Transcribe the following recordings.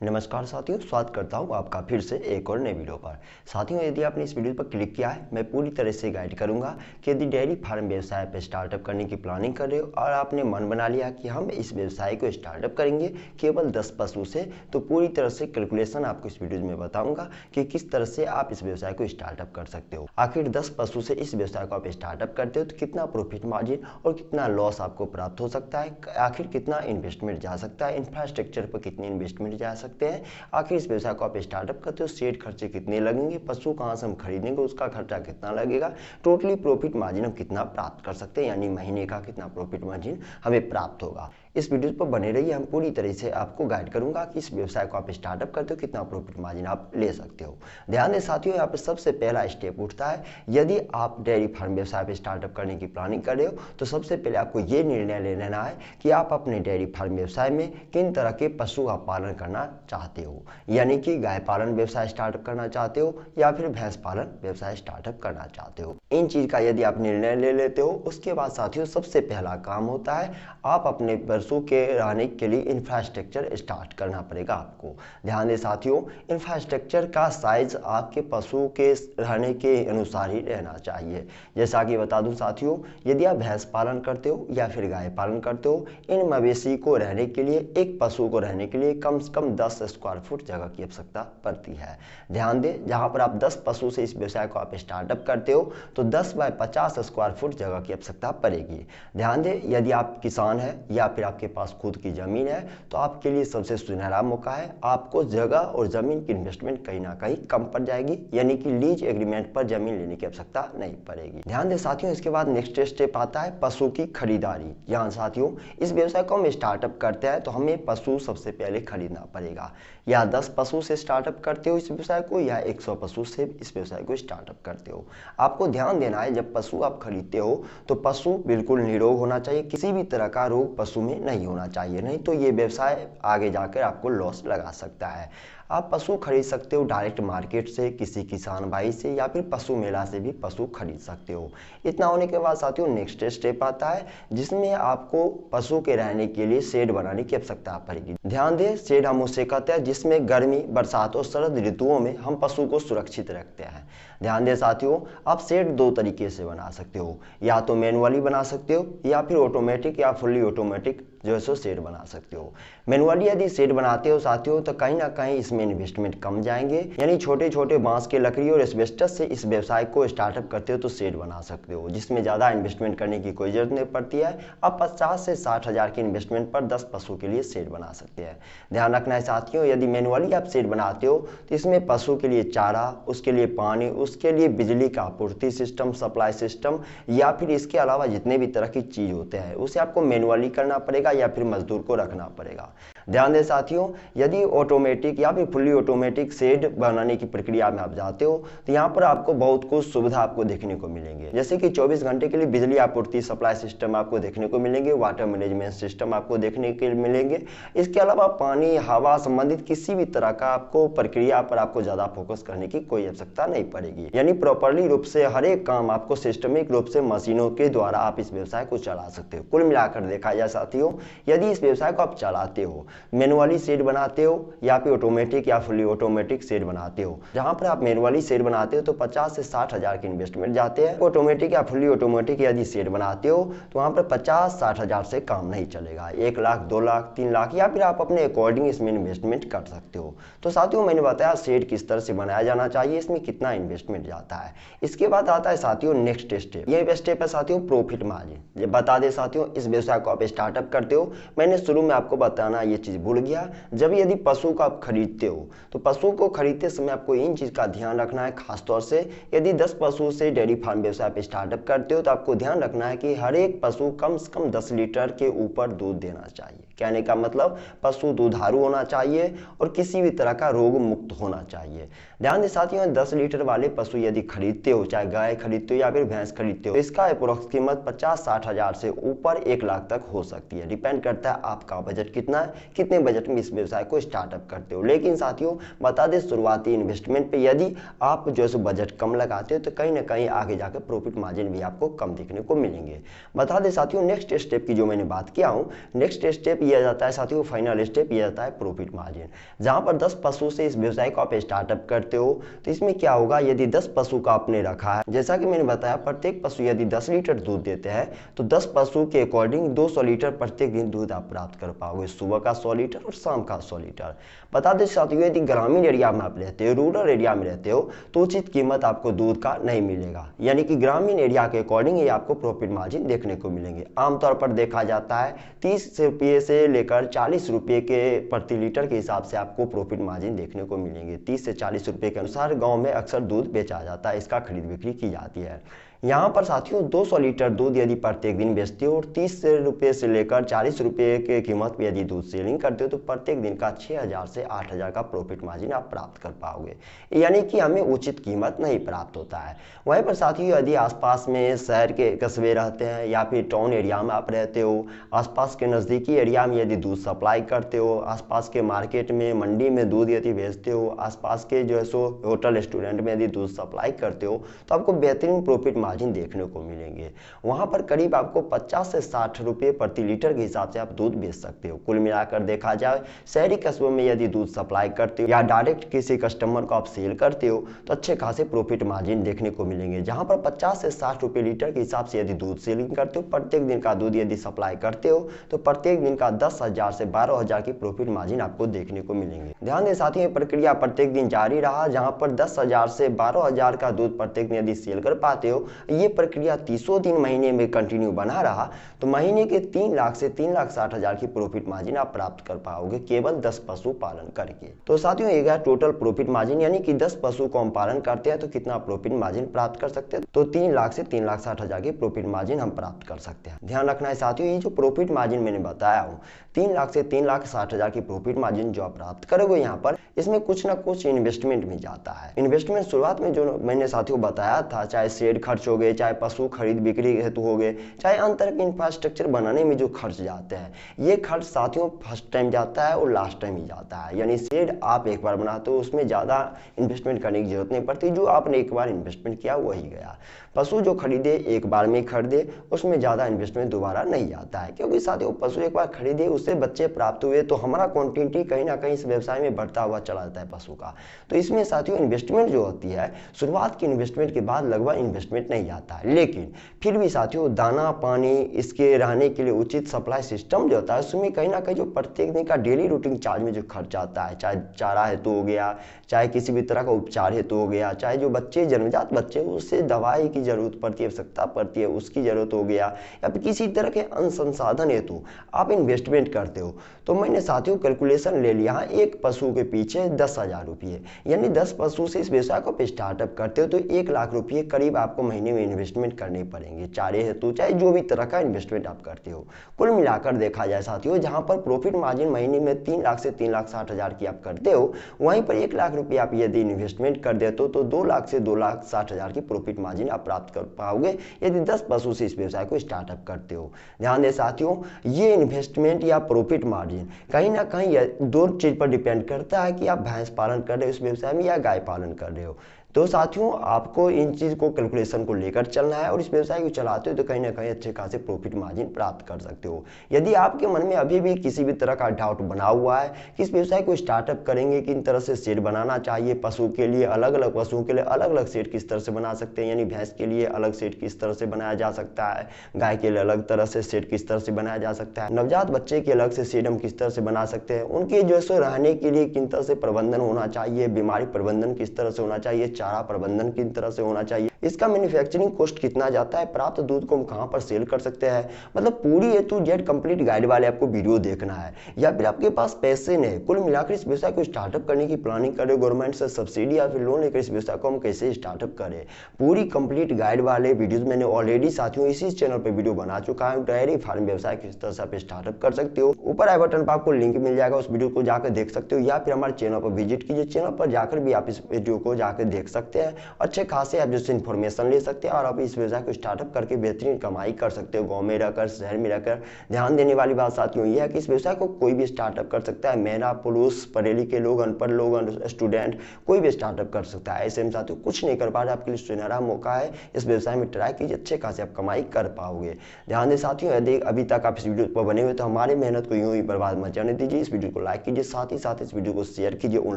नमस्कार साथियों, स्वागत करता हूं आपका फिर से एक और नए वीडियो पर। साथियों, यदि आपने इस वीडियो पर क्लिक किया है, मैं पूरी तरह से गाइड करूंगा कि यदि डेयरी फार्म व्यवसाय पर स्टार्टअप करने की प्लानिंग कर रहे हो और आपने मन बना लिया कि हम इस व्यवसाय को स्टार्टअप करेंगे केवल 10 पशु से, तो पूरी तरह से कैलकुलेशन आपको इस वीडियो में बताऊंगा कि किस तरह से आप इस व्यवसाय को स्टार्टअप कर सकते हो। आखिर 10 पशु से इस व्यवसाय को आप स्टार्टअप करते हो तो कितना प्रॉफिट मार्जिन और कितना लॉस आपको प्राप्त हो सकता है, आखिर कितना इन्वेस्टमेंट जा सकता है, इंफ्रास्ट्रक्चर पर कितने इन्वेस्टमेंट जा सकते हैं, आखिर इस व्यवसाय को आप स्टार्टअप करते हो सेट खर्चे कितने लगेंगे, पशु कहाँ से हम खरीदेंगे उसका खर्चा कितना लगेगा, टोटली प्रॉफिट मार्जिन हम कितना प्राप्त कर सकते हैं, यानी महीने का कितना प्रॉफिट मार्जिन हमें प्राप्त होगा। इस वीडियो पर बने रहिए, हम पूरी तरह से आपको गाइड करूंगा कि इस व्यवसाय को आप स्टार्टअप करते हो कितना प्रॉफिट मार्जिन आप ले सकते हो। ध्यान दें साथियों, यहाँ पर सबसे पहला स्टेप उठता है, यदि आप डेयरी फार्म व्यवसाय पर स्टार्टअप करने की प्लानिंग कर रहे हो तो सबसे पहले आपको ये निर्णय ले लेना है कि आप अपने डेयरी फार्म व्यवसाय में किन तरह के पशु का पालन करना चाहते हो, यानी कि गाय पालन व्यवसाय स्टार्टअप करना चाहते हो या फिर भैंस पालन व्यवसाय स्टार्टअप करना चाहते हो। इन चीज का यदि आप निर्णय ले लेते हो, उसके बाद साथियों सबसे पहला काम होता है आप अपने पशु के रहने के लिए इंफ्रास्ट्रक्चर स्टार्ट करना पड़ेगा आपको। ध्यान दें साथियों, इंफ्रास्ट्रक्चर का साइज आपके पशु के रहने के अनुसार ही रहना चाहिए। जैसा कि बता दूं साथियों, यदि आप भैंस पालन करते हो या फिर गाय पालन करते हो, इन मवेशी को रहने के लिए, एक पशु को रहने के लिए कम से कम 10 स्क्वायर फुट जगह की आवश्यकता पड़ती है। ध्यान दें, जहां पर आप 10 पशु से इस व्यवसाय को आप स्टार्टअप करते हो तो 10 बाय 50 स्क्वायर फुट जगह की आवश्यकता पड़ेगी। ध्यान दें, यदि आप किसान हैं या फिर आपके पास खुद की जमीन है तो आपके लिए सबसे सुनहरा मौका है। आपको जगह और जमीन की इन्वेस्टमेंट कहीं ना कहीं कम पड़ जाएगी, यानी कि लीज एग्रीमेंट पर जमीन लेने की आवश्यकता नहीं पड़ेगी। ध्यान दें साथियों, इसके बाद नेक्स्ट स्टेप आता है पशु की खरीदारी। यहाँ साथियों, इस व्यवसाय को हम स्टार्टअप करते हैं तो हमें पशु सबसे पहले खरीदना पड़ेगा। या 10 पशु से स्टार्टअप करते हो इस व्यवसाय को या 100 पशु से इस व्यवसाय को स्टार्टअप करते हो, आपको ध्यान देना है जब पशु आप खरीदते हो तो पशु बिल्कुल निरोग होना चाहिए, किसी भी तरह का रोग पशु में नहीं होना चाहिए, नहीं तो ये व्यवसाय आगे जाकर आपको लॉस लगा सकता है। आप पशु खरीद सकते हो डायरेक्ट मार्केट से, किसी किसान भाई से या फिर पशु मेला से भी पशु खरीद सकते हो। इतना होने के बाद साथियों नेक्स्ट स्टेप आता है जिसमें आपको पशु के रहने के लिए शेड बनाने की आवश्यकता पड़ेगी। ध्यान दें, शेड हम उसे कहते हैं जिसमें गर्मी, बरसात और शरद ऋतुओं में हम पशु को सुरक्षित रखते हैं। ध्यान दें साथियों, आप शेड दो तरीके से बना सकते हो, या तो मैनुअली बना सकते हो या फिर ऑटोमेटिक या फुल्ली ऑटोमेटिक जो है सो शेड बना सकते हो। मैनुअली यदि शेड बनाते हो साथियों तो कहीं ना कहीं इसमें इन्वेस्टमेंट कम जाएंगे, यानी छोटे छोटे बांस के लकड़ी और एस्बेस्टस से इस व्यवसाय को स्टार्टअप करते हो तो शेड बना सकते हो, जिसमें ज़्यादा इन्वेस्टमेंट करने की कोई जरूरत नहीं पड़ती है। आप 50 से 60 हज़ार की इन्वेस्टमेंट पर 10 पशु के लिए शेड बना सकते हैं। ध्यान रखना है साथियों, यदि मैनुअली आप शेड बनाते हो तो इसमें पशु के लिए चारा, उसके लिए पानी, उसके लिए बिजली का आपूर्ति सिस्टम, सप्लाई सिस्टम या फिर इसके अलावा जितने भी तरह की चीज़ होते हैं उसे आपको मैनुअली करना पड़ेगा या फिर मजदूर को रखना पड़ेगा। ध्यान दें साथियों, यदि ऑटोमेटिक या फिर फुल्ली ऑटोमेटिक शेड बनाने की प्रक्रिया में आप जाते हो तो यहाँ पर आपको बहुत कुछ सुविधा आपको देखने को मिलेंगे, जैसे कि 24 घंटे के लिए बिजली आपूर्ति सप्लाई सिस्टम आपको देखने को मिलेंगे, वाटर मैनेजमेंट सिस्टम आपको देखने के मिलेंगे। इसके अलावा पानी, हवा संबंधित किसी भी तरह का आपको प्रक्रिया पर आपको ज़्यादा फोकस करने की कोई आवश्यकता नहीं पड़ेगी, यानी प्रॉपरली रूप से हर एक काम आपको सिस्टमिक रूप से मशीनों के द्वारा आप इस व्यवसाय को चला सकते हो। कुल मिलाकर देखा जाए साथियों, यदि इस व्यवसाय को आप चलाते हो, मैनुअली शेड बनाते हो या फिर ऑटोमेटिक या फुली ऑटोमेटिक शेड बनाते हो, जहां पर आप मैनुअली शेड बनाते हो तो 50 से 60 हज़ार के इन्वेस्टमेंट जाते हैं। ऑटोमेटिक या फुली ऑटोमेटिक यदि शेड बनाते हो तो वहां पर 50-60 हज़ार से काम नहीं चलेगा, 1 लाख, 2 लाख, 3 लाख या फिर आप अपने अकॉर्डिंग इसमें इन्वेस्टमेंट कर सकते हो। तो साथियों मैंने बताया शेड किस तरह से बनाया जाना चाहिए, इसमें कितना इन्वेस्टमेंट जाता है। इसके बाद आता है साथियों नेक्स्ट स्टेप। ये स्टेप है साथियों प्रॉफिट मार्जिन। ये बता दें साथियों, इस व्यवसाय को आप स्टार्टअप करते हो, मैंने शुरू में आपको बताना ये चीज भूल गया, जब यदि पशु को आप खरीदते हो तो पशु को खरीदते समय आपको इन चीज का ध्यान रखना है। खासतौर से यदि 10 पशु से डेयरी फार्म व्यवसाय पे स्टार्टअप करते हो तो आपको ध्यान रखना है कि हर एक पशु कम से कम 10 लीटर के ऊपर दूध देना चाहिए। कहने का मतलब पशु दुधारू होना चाहिए और किसी भी तरह का रोग मुक्त होना चाहिए। ध्यान दें साथियों, 10 लीटर वाले पशु यदि खरीदते हो, चाहे गाय खरीदते हो या फिर भैंस खरीदते हो, इसका अप्रोक्स कीमत 50-60 हज़ार से ऊपर 1 लाख तक हो सकती है। डिपेंड करता है आपका बजट कितना है, कितने बजट में इस व्यवसाय को स्टार्टअप करते हो। लेकिन साथियों बता दें, शुरुआती इन्वेस्टमेंट पे यदि आप जो है बजट कम लगाते हो तो कहीं ना कहीं आगे जाकर प्रॉफिट मार्जिन भी आपको कम देखने को मिलेंगे। बता दें साथियों, नेक्स्ट स्टेप की जो मैंने बात किया हूँ, नेक्स्ट स्टेप यह जाता है साथियों, फाइनल स्टेप यह जाता है प्रॉफिट मार्जिन। जहां पर 10 पशु से इस व्यवसाय को आप स्टार्टअप करते हो तो इसमें क्या होगा, यदि 10 पशु का आपने रखा है, जैसा कि मैंने बताया प्रत्येक पशु यदि 10 लीटर दूध देते हैं तो 10 पशु के अकॉर्डिंग 200 लीटर प्रत्येक दिन दूध आप प्राप्त कर पाओगे, सुबह का 100 लीटर और शाम का 100 लीटर। बता दें साथियों, यदि ग्रामीण एरिया में आप रहते हो, रूरल एरिया में रहते हो तो उचित कीमत आपको दूध का नहीं मिलेगा, यानी कि ग्रामीण एरिया के अकॉर्डिंग ये आपको प्रॉफिट मार्जिन देखने को मिलेंगे। आमतौर पर देखा जाता है 30 रुपये से लेकर 40 रुपये के प्रति लीटर के हिसाब से आपको प्रॉफिट मार्जिन देखने को मिलेंगे। 30 से 40 रुपये के अनुसार गांव में अक्सर दूध बेचा जाता है, इसका खरीद बिक्री की जाती है। यहाँ पर साथियों 200 लीटर दूध यदि प्रत्येक दिन बेचते हो और 30 रुपये से लेकर 40 रुपये के कीमत में यदि दूध सेलिंग करते हो तो प्रत्येक दिन का 6000 से 8000 का प्रॉफिट मार्जिन आप प्राप्त कर पाओगे, यानी कि हमें उचित कीमत नहीं प्राप्त होता है। वहीं पर साथियों यदि आसपास में शहर के कस्बे रहते हैं या फिर टाउन एरिया में आप रहते हो, आसपास के नज़दीकी एरिया में यदि दूध सप्लाई करते हो, आसपास के मार्केट में मंडी में दूध यदि भेजते हो, आसपास के जो है सो होटल रेस्टोरेंट में यदि दूध सप्लाई करते हो तो आपको बेहतरीन प्रॉफिट मार्जिन देखने को मिलेंगे। वहां पर करीब आपको 50 से 60 रुपये प्रति लीटर के हिसाब से आप दूध बेच सकते हो। कुल मिलाकर देखा जाए शहरी कस्बों में यदि दूध सप्लाई करते हो या डायरेक्ट किसी कस्टमर को आप सेल करते हो तो अच्छे खासे प्रॉफिट मार्जिन देखने को मिलेंगे। जहां पर 50 से 60 रुपये लीटर के हिसाब से यदि दूध सेलिंग करते हो, प्रत्येक दिन का दूध यदि सप्लाई करते हो तो प्रत्येक दिन का 10,000 से 12,000 की प्रॉफिट मार्जिन आपको देखने को मिलेंगे। ध्यान दें साथियों, ये प्रक्रिया प्रत्येक दिन जारी रहा, जहां पर 10,000 से 12,000 का दूध प्रत्येक दिन यदि सेल कर पाते हो, ये प्रक्रिया 30 दिन महीने में कंटिन्यू बना रहा तो महीने के 3 लाख से 3,60,000 की प्रॉफिट मार्जिन आप प्राप्त कर पाओगे केवल 10 पशु पालन करके। तो साथियों ये गया टोटल प्रॉफिट मार्जिन, यानी कि 10 पशु को हम पालन करते हैं तो कितना प्रॉफिट मार्जिन प्राप्त कर सकते हैं, तो 3 लाख से 3,60,000 की प्रॉफिट मार्जिन हम प्राप्त कर सकते हैं। ध्यान रखना है साथियों, ये जो प्रॉफिट मार्जिन मैंने बताया हूँ 3 लाख से 3,60,000 की प्रॉफिट मार्जिन जो आप प्राप्त करोगे यहाँ पर, इसमें कुछ ना कुछ इन्वेस्टमेंट भी जाता है। इन्वेस्टमेंट शुरुआत में जो मैंने साथियों बताया था, चाहे शेड खर्च हो गए, चाहे पशु खरीद बिक्री हेतु हो गए, चाहे अन्य तरह के इंफ्रास्ट्रक्चर बनाने में जो खर्च जाते हैं, ये खर्च साथियों फर्स्ट टाइम जाता है और लास्ट टाइम ही जाता है। यानी शेड आप एक बार बनाते हो उसमें ज़्यादा इन्वेस्टमेंट करने की जरूरत नहीं पड़ती, जो आपने एक बार इन्वेस्टमेंट किया वही गया। पशु जो खरीदे एक बार में खरीदे उसमें ज़्यादा इन्वेस्टमेंट दोबारा नहीं आता है, क्योंकि साथियों पशु एक बार खरीदे उससे बच्चे प्राप्त हुए तो हमारा क्वांटिटी कहीं ना कहीं इस व्यवसाय में बढ़ता हुआ चला जाता है पशु का। तो इसमें साथियों इन्वेस्टमेंट जो होती है, शुरुआत की इन्वेस्टमेंट के बाद लगभग इन्वेस्टमेंट नहीं आता है, लेकिन फिर भी साथियों दाना पानी इसके रहने के लिए उचित सप्लाई सिस्टम जो होता है उसमें कहीं ना कहीं जो प्रत्येक दिन का डेली रूटीन चार्ज में जो खर्च आता है, चाहे चारा हेतु हो गया, चाहे किसी भी तरह का उपचार हेतु हो गया, चाहे जो बच्चे जन्मजात बच्चे उससे दवाई की जरूरत पड़ती है, आवश्यकता पड़ती है, उसकी जरूरत हो गया, या फिर किसी तरह के अन्य संसाधन हेतु आप इन्वेस्टमेंट करते हो। तो मैंने साथियों कैलकुलेशन ले लिया, एक पशु के पीछे 10,000 रुपये, यानी 10 पशु से इस व्यवसाय को स्टार्टअप करते हो तो 1 लाख रुपये करीब आपको महीने में इन्वेस्टमेंट करने पड़ेंगे, चारे हेतु चाहे जो भी तरह का इन्वेस्टमेंट आप करते हो। कुल मिलाकर देखा जाए साथियों, जहां पर प्रॉफिट मार्जिन महीने में 3 लाख से 3,60,000 की आप करते हो, वहीं पर 1 लाख रुपये आप यदि इन्वेस्टमेंट कर देते हो तो 2 लाख से 2,60,000 की प्रॉफिट मार्जिन आप प्राप्त कर पाओगे यदि 10 पशु से इस व्यवसाय को स्टार्टअप करते हो। ध्यान दें साथियों, ये इन्वेस्टमेंट या प्रॉफिट मार्जिन कहीं ना कहीं दो चीज पर डिपेंड करता है कि आप भैंस पालन कर रहे हो इस व्यवसाय में या गाय पालन कर रहे हो। तो साथियों आपको इन चीज़ को कैलकुलेशन को लेकर चलना है और इस व्यवसाय को चलाते हो तो कहीं ना कहीं अच्छे खासे प्रॉफिट मार्जिन प्राप्त कर सकते हो। यदि आपके मन में अभी भी किसी भी तरह का डाउट बना हुआ है कि इस व्यवसाय को स्टार्टअप करेंगे किन तरह से शेड बनाना चाहिए, पशु के लिए अलग अलग, पशुओं के लिए अलग अलग शेड किस तरह से बना सकते हैं, यानी भैंस के लिए अलग शेड किस तरह से बनाया जा सकता है, गाय के लिए अलग तरह से शेड किस तरह से बनाया जा सकता है, नवजात बच्चे के अलग से शेड हम किस तरह से बना सकते हैं, उनके जो है रहने के लिए किन तरह से प्रबंधन होना चाहिए, बीमारी प्रबंधन किस तरह से होना चाहिए, चारा प्रबंधन किन तरह से होना चाहिए, इसका मैन्युफैक्चरिंग कॉस्ट कितना जाता है, प्राप्त दूध को हम कहां पर सेल कर सकते हैं, मतलब पूरी ए टू जेड कंप्लीट गाइड वाले आपको वीडियो देखना है। या फिर आपके पास पैसे नहीं, कुल मिलाकर इस व्यवसाय को स्टार्टअप करने की प्लानिंग करें, गवर्नमेंट से सब्सिडी या फिर लोन लेकर इस व्यवसाय को हम कैसे स्टार्टअप करें, पूरी कंप्लीट गाइड वाले वीडियोज मैंने ऑलरेडी साथियों इसी चैनल पर वीडियो बना चुका है। डेयरी फार्म व्यवसाय किस तरह से आप स्टार्टअप कर सकते हो, ऊपर आई बटन पर आपको लिंक मिल जाएगा, उस वीडियो को जाकर देख सकते हो, या फिर हमारे चैनल पर विजिट कीजिए, चैनल पर जाकर भी आप इस वीडियो को जाकर देख सकते हैं। अच्छे खासे आप जिस इन्फॉर्मेशन ले सकते हैं और आप इस व्यवसाय को स्टार्टअप करके बेहतरीन कमाई कर सकते हो। गाँव में रहकर, शहर में रहकर। ध्यान देने वाली बात साथियों यह है कि इस व्यवसाय को कोई भी स्टार्टअप कर सकता है। महिला, पुरुष, पढ़े लिखे लोग, अनपढ़ लोग, स्टूडेंट, कोई भी स्टार्टअप कर सकता है। ऐसे में साथियों कुछ नहीं कर पा रहे, आपके लिए सुनहरा मौका है। इस व्यवसाय में ट्राई कीजिए, अच्छे खासे आप कमाई कर पाओगे। ध्यान दें साथियों, यदि अभी तक आप इस वीडियो पर बने हुए तो हमारी मेहनत को यूं ही बर्बाद मत जाने दीजिए। इस वीडियो को लाइक कीजिए, साथ ही साथ इस वीडियो को शेयर कीजिए उन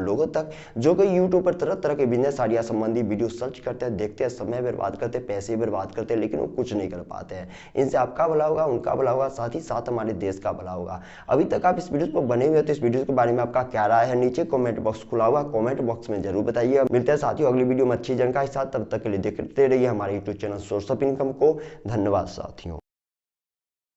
लोगों तक जो कि यूट्यूब पर तरह तरह के बिजनेस आइडिया संबंधी वीडियो सर्च करते हैं, देखते हैं, समय बर्बाद करते हैं, पैसे बर्बाद करते हैं, लेकिन वो कुछ नहीं कर पाते हैं। इनसे आपका भला होगा, उनका भला होगा, साथ ही साथ हमारे देश का भला होगा। अभी तक आप इस वीडियो पर बने हुए तो इस वीडियो के बारे में आपका क्या राय है, नीचे कमेंट बॉक्स खुला हुआ, कमेंट बॉक्स में जरूर बताइए। मिलते हैं साथियों अगली वीडियो में अच्छी जानकारी के साथ, तब तक के लिए देखते रहिए हमारे YouTube channel source of income को। धन्यवाद साथियों।